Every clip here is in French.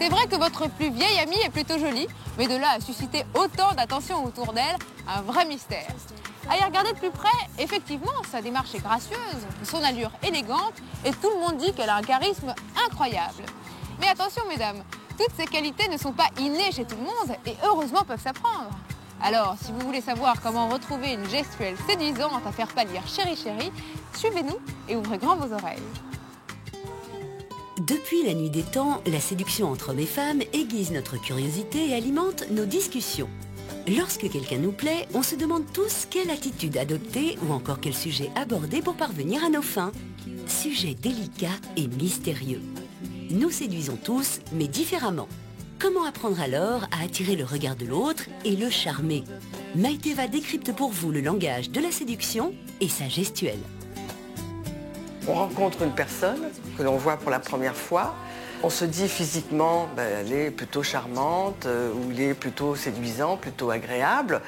C'est vrai que votre plus vieille amie est plutôt jolie, mais de là à susciter autant d'attention autour d'elle, un vrai mystère. À y regarder de plus près, effectivement, sa démarche est gracieuse, son allure élégante, et tout le monde dit qu'elle a un charisme incroyable. Mais attention mesdames, toutes ces qualités ne sont pas innées chez tout le monde et heureusement peuvent s'apprendre. Alors, si vous voulez savoir comment retrouver une gestuelle séduisante à faire pâlir chéri chéri, suivez-nous et ouvrez grand vos oreilles. Depuis la nuit des temps, la séduction entre hommes et femmes aiguise notre curiosité et alimente nos discussions. Lorsque quelqu'un nous plaît, on se demande tous quelle attitude adopter ou encore quel sujet aborder pour parvenir à nos fins. Sujet délicat et mystérieux. Nous séduisons tous, mais différemment. Comment apprendre alors à attirer le regard de l'autre et le charmer? Maïteva décrypte pour vous le langage de la séduction et sa gestuelle. On rencontre une personne que l'on voit pour la première fois. On se dit physiquement, elle est plutôt charmante, ou il est plutôt séduisant, plutôt agréable,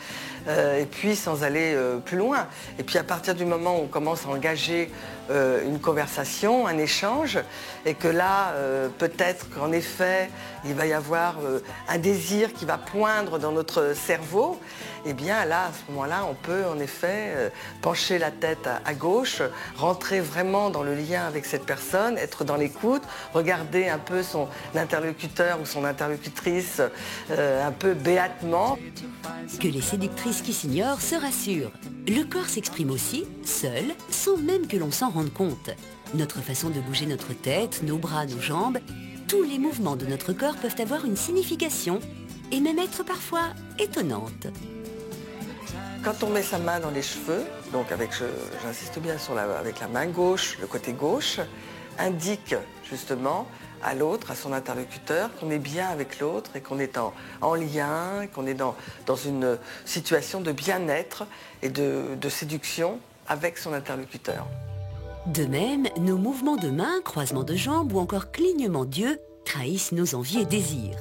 et puis sans aller plus loin. Et puis à partir du moment où on commence à engager une conversation, un échange, et que là, peut-être qu'en effet, il va y avoir un désir qui va poindre dans notre cerveau, et bien là, à ce moment-là, on peut en effet pencher la tête à gauche, rentrer vraiment dans le lien avec cette personne, être dans l'écoute, regarder un peu son interlocuteur ou son interlocutrice un peu béatement. Que les séductrices qui s'ignorent se rassurent. Le corps s'exprime aussi, seul, sans même que l'on s'en rende compte. Notre façon de bouger notre tête, nos bras, nos jambes, tous les mouvements de notre corps peuvent avoir une signification et même être parfois étonnante. Quand on met sa main dans les cheveux, donc j'insiste bien avec la main gauche, le côté gauche, indique justement à l'autre, à son interlocuteur, qu'on est bien avec l'autre et qu'on est en lien, qu'on est dans une situation de bien-être et de séduction avec son interlocuteur. De même, nos mouvements de main, croisements de jambes ou encore clignements d'yeux trahissent nos envies et désirs.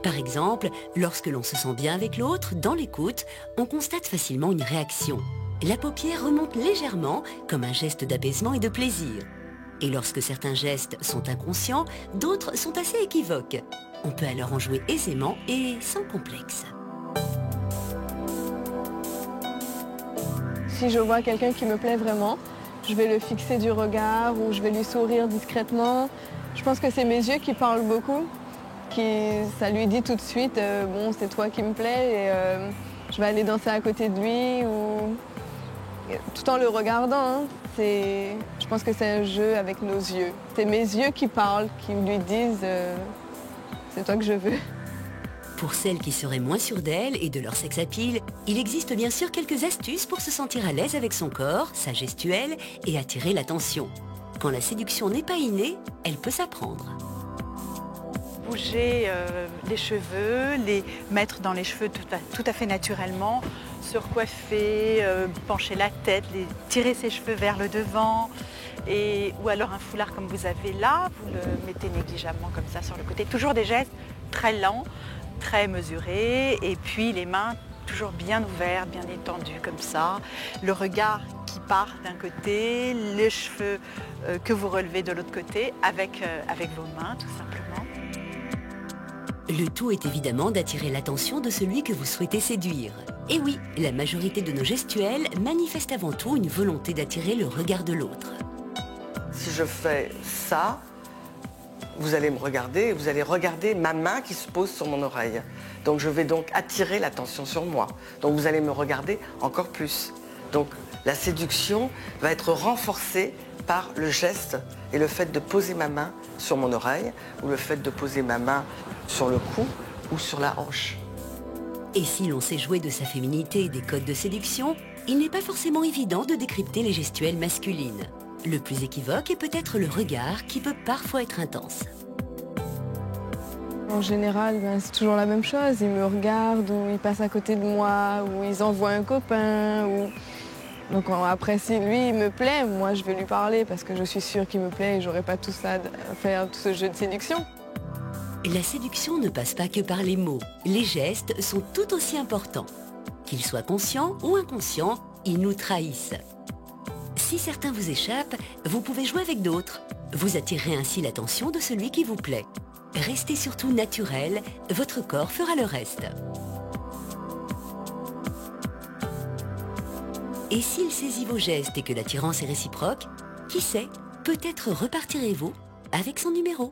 Par exemple, lorsque l'on se sent bien avec l'autre, dans l'écoute, on constate facilement une réaction. La paupière remonte légèrement comme un geste d'apaisement et de plaisir. Et lorsque certains gestes sont inconscients, d'autres sont assez équivoques. On peut alors en jouer aisément et sans complexe. Si je vois quelqu'un qui me plaît vraiment, je vais le fixer du regard ou je vais lui sourire discrètement. Je pense que c'est mes yeux qui parlent beaucoup. Ça lui dit tout de suite, bon, c'est toi qui me plais et je vais aller danser à côté de lui ou tout en le regardant. Hein. Je pense que c'est un jeu avec nos yeux. C'est mes yeux qui parlent, qui lui disent c'est toi que je veux. Pour celles qui seraient moins sûres d'elles et de leur sex appeal, il existe bien sûr quelques astuces pour se sentir à l'aise avec son corps, sa gestuelle et attirer l'attention. Quand la séduction n'est pas innée, elle peut s'apprendre. Bouger les cheveux, les mettre dans les cheveux tout à fait naturellement, se recoiffer, pencher la tête, tirer ses cheveux vers le devant, ou alors un foulard comme vous avez là, vous le mettez négligemment comme ça sur le côté. Toujours des gestes très lents, très mesurés, et puis les mains toujours bien ouvertes, bien étendues comme ça, le regard qui part d'un côté, les cheveux que vous relevez de l'autre côté avec vos mains tout simplement. Le tout est évidemment d'attirer l'attention de celui que vous souhaitez séduire. Et oui, la majorité de nos gestuels manifestent avant tout une volonté d'attirer le regard de l'autre. Si je fais ça, vous allez me regarder et vous allez regarder ma main qui se pose sur mon oreille. Donc je vais donc attirer l'attention sur moi. Donc vous allez me regarder encore plus. Donc la séduction va être renforcée par le geste et le fait de poser ma main sur mon oreille ou le fait de poser ma main sur le cou ou sur la hanche. Et si l'on sait jouer de sa féminité et des codes de séduction, il n'est pas forcément évident de décrypter les gestuelles masculines. Le plus équivoque est peut-être le regard qui peut parfois être intense. En général, c'est toujours la même chose. Ils me regardent ou ils passent à côté de moi ou ils envoient un copain. Donc après, si lui il me plaît, moi je vais lui parler parce que je suis sûre qu'il me plaît et j'aurais pas tout ça à faire tout ce jeu de séduction. La séduction ne passe pas que par les mots. Les gestes sont tout aussi importants. Qu'ils soient conscients ou inconscients, ils nous trahissent. Si certains vous échappent, vous pouvez jouer avec d'autres. Vous attirerez ainsi l'attention de celui qui vous plaît. Restez surtout naturel, votre corps fera le reste. Et s'il saisit vos gestes et que l'attirance est réciproque, qui sait, peut-être repartirez-vous avec son numéro.